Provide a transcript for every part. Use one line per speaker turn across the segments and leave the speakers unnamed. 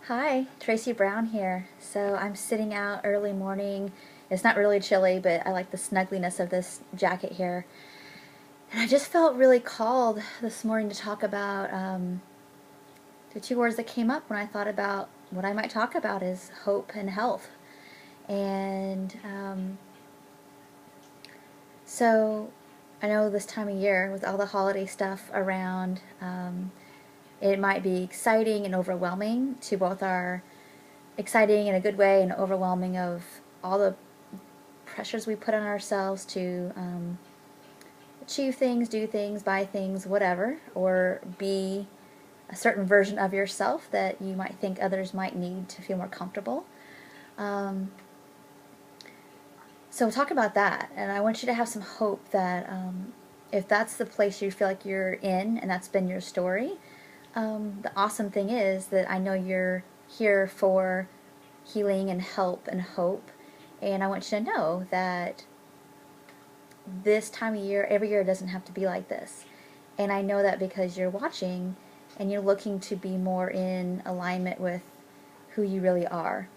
Hi, Tracy Brown here. So I'm sitting out early morning. It's not really chilly, but I like the snuggliness of this jacket here. And I just felt really called this morning to talk about the two words that came up when I thought about what I might talk about is hope and health. And so I know this time of year with all the holiday stuff around, it might be exciting and overwhelming to both our exciting in a good way and overwhelming of all the pressures we put on ourselves to achieve things, do things, buy things, whatever, or be a certain version of yourself that you might think others might need to feel more comfortable. Um, so we'll talk about that, and I want you to have some hope that if that's the place you feel like you're in and that's been your story, the awesome thing is that I know you're here for healing and help and hope. And I want you to know that this time of year, every year doesn't have to be like this. And I know that because you're watching and you're looking to be more in alignment with who you really are.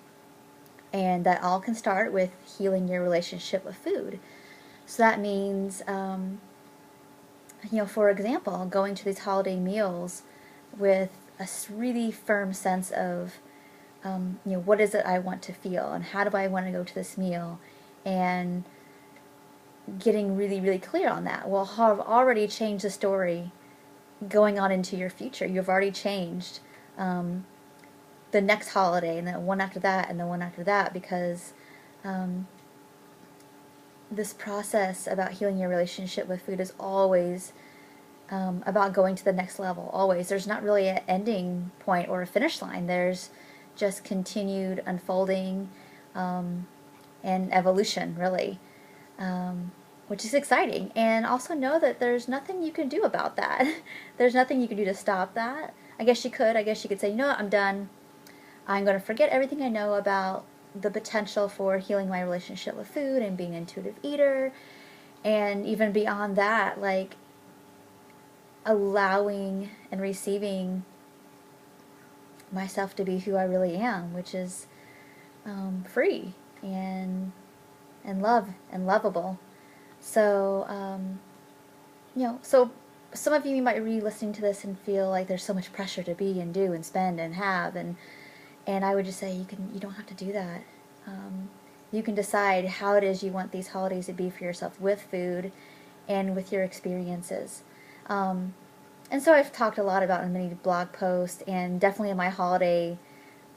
And that all can start with healing your relationship with food. So that means, for example, going to these holiday meals with a really firm sense of, what is it I want to feel and how do I want to go to this meal, and getting really, really clear on that will have already changed the story going on into your future. You've already changed the next holiday and the one after that and the one after that, because this process about healing your relationship with food is always about going to the next level. Always. There's not really an ending point or a finish line. There's just continued unfolding and evolution, really, which is exciting. And also know that there's nothing you can do about that. There's nothing you can do to stop that. I guess you could. I guess you could say, you know what, I'm done. I'm going to forget everything I know about the potential for healing my relationship with food and being an intuitive eater. And even beyond that, like allowing and receiving myself to be who I really am, which is free and love and lovable. So so some of you might be listening to this and feel like there's so much pressure to be and do and spend and have, and I would just say you don't have to do that. You can decide how it is you want these holidays to be for yourself with food and with your experiences. And so I've talked a lot about in many blog posts, and definitely in my holiday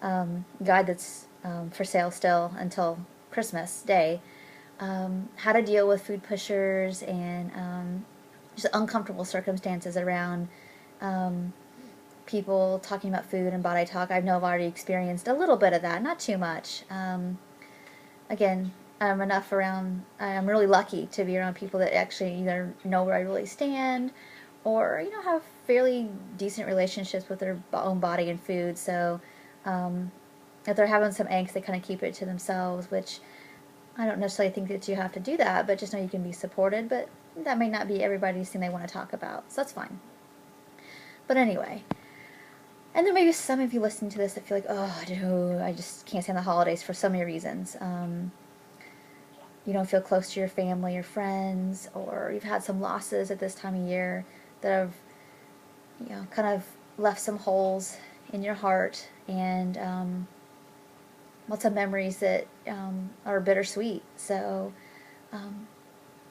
guide that's for sale still until Christmas Day, how to deal with food pushers and just uncomfortable circumstances around people talking about food and body talk. I know I've already experienced a little bit of that, not too much. Again, I'm really lucky to be around people that actually either know where I really stand or, have fairly decent relationships with their own body and food. So if they're having some angst, they kind of keep it to themselves, which I don't necessarily think that you have to do that, but just know you can be supported. But that may not be everybody's thing they want to talk about, so that's fine. But anyway, and there may be some of you listening to this that feel like, oh, dude, I just can't stand the holidays for so many reasons. You don't feel close to your family or friends, or you've had some losses at this time of year that have, kind of left some holes in your heart, and lots of memories that are bittersweet. So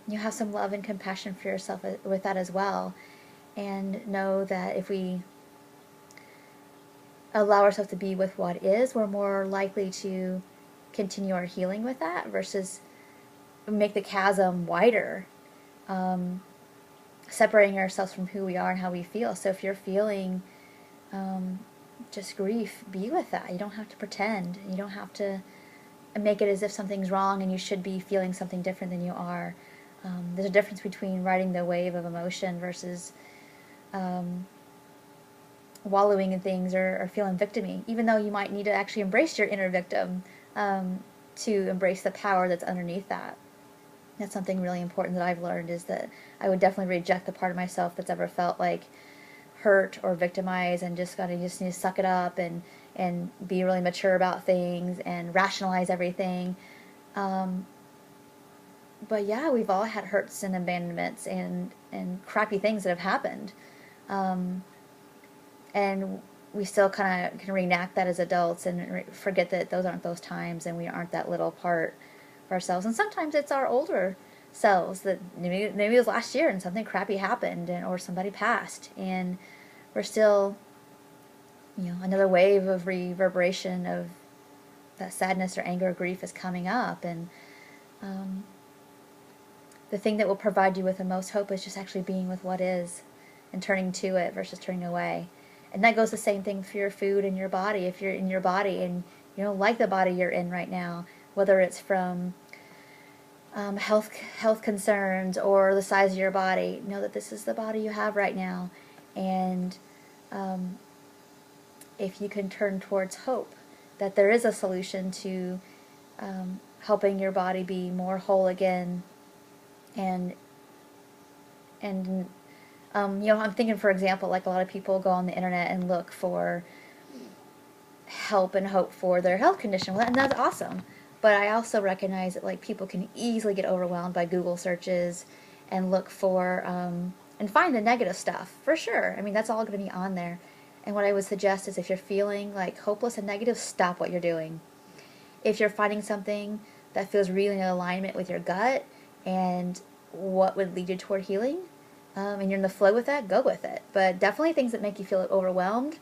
you have some love and compassion for yourself with that as well, and know that if we allow ourselves to be with what is, we're more likely to continue our healing with that versus make the chasm wider, separating ourselves from who we are and how we feel. So if you're feeling just grief, be with that. You don't have to pretend. You don't have to make it as if something's wrong and you should be feeling something different than you are. There's a difference between riding the wave of emotion versus wallowing in things or feeling victim-y, even though you might need to actually embrace your inner victim to embrace the power that's underneath that. That's something really important that I've learned, is that I would definitely reject the part of myself that's ever felt like hurt or victimized and just need to suck it up and and be really mature about things and rationalize everything. But yeah, we've all had hurts and abandonments and crappy things that have happened. And we still kind of can reenact that as adults and forget that those aren't those times and we aren't that little part of ourselves. And sometimes it's our older selves that maybe it was last year and something crappy happened or somebody passed and we're still, another wave of reverberation of that sadness or anger or grief is coming up. And the thing that will provide you with the most hope is just actually being with what is and turning to it versus turning away. And that goes the same thing for your food and your body. If you're in your body and you don't like the body you're in right now, whether it's from health concerns or the size of your body, know that this is the body you have right now. And if you can turn towards hope, that there is a solution to helping your body be more whole again. And I'm thinking, for example, like a lot of people go on the internet and look for help and hope for their health condition. Well, and that's awesome. But I also recognize that like people can easily get overwhelmed by Google searches and look for and find the negative stuff for sure. I mean, that's all going to be on there. And what I would suggest is if you're feeling like hopeless and negative, stop what you're doing. If you're finding something that feels really in alignment with your gut and what would lead you toward healing, and you're in the flow with that, go with it. But definitely things that make you feel overwhelmed,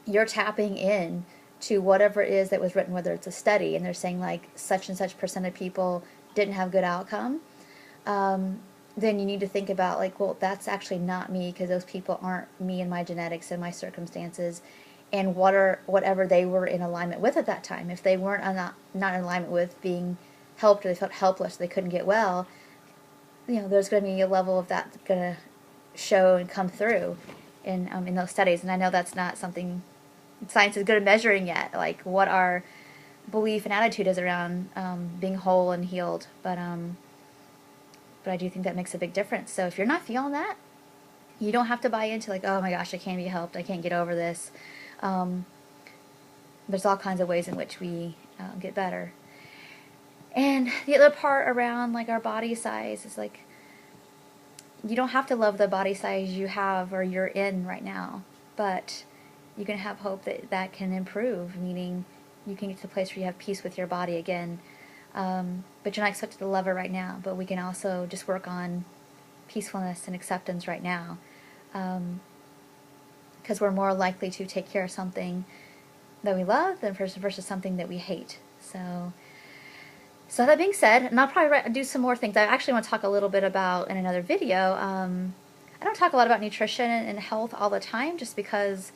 you're tapping in to whatever it is that was written, whether it's a study, and they're saying like such and such % of people didn't have good outcome, then you need to think about like, well, that's actually not me because those people aren't me and my genetics and my circumstances, and whatever they were in alignment with at that time. If they weren't not in alignment with being helped or they felt helpless, they couldn't get well, there's going to be a level of that going to show and come through in those studies. And I know that's not something science is good at measuring yet, like what our belief and attitude is around being whole and healed. But I do think that makes a big difference. So if you're not feeling that, you don't have to buy into like, oh my gosh, I can't be helped, I can't get over this. There's all kinds of ways in which we get better. And the other part around like our body size is like, you don't have to love the body size you have or you're in right now, but you can have hope that that can improve, meaning you can get to the place where you have peace with your body again. But you're not expected to love it right now, but we can also just work on peacefulness and acceptance right now. Because we're more likely to take care of something that we love than versus something that we hate. So that being said, and I'll probably do some more things I actually want to talk a little bit about in another video. I don't talk a lot about nutrition and health all the time just because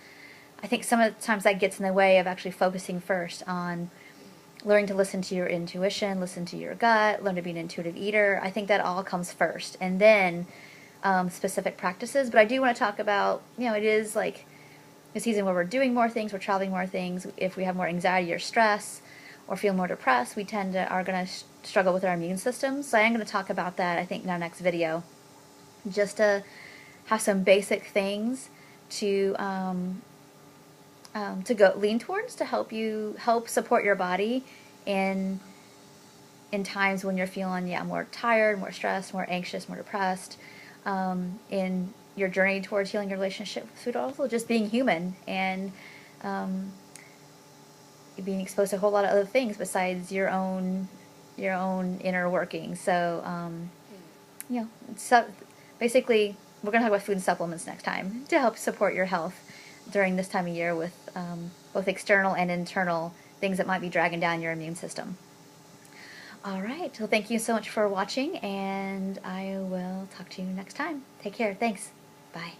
I think some of the times that gets in the way of actually focusing first on learning to listen to your intuition, listen to your gut, learn to be an intuitive eater. I think that all comes first, and then specific practices. But I do want to talk about, it is like a season where we're doing more things, we're traveling more things. If we have more anxiety or stress or feel more depressed, we are going to struggle with our immune system. So I am going to talk about that, I think, in our next video, just to have some basic things to go lean towards to help support your body in times when you're feeling more tired, more stressed, more anxious, more depressed, in your journey towards healing your relationship with food, also just being human and being exposed to a whole lot of other things besides your own inner working. So so basically we're going to talk about food and supplements next time to help support your health during this time of year with both external and internal things that might be dragging down your immune system. All right, so thank you so much for watching, and I will talk to you next time. Take care. Thanks. Bye.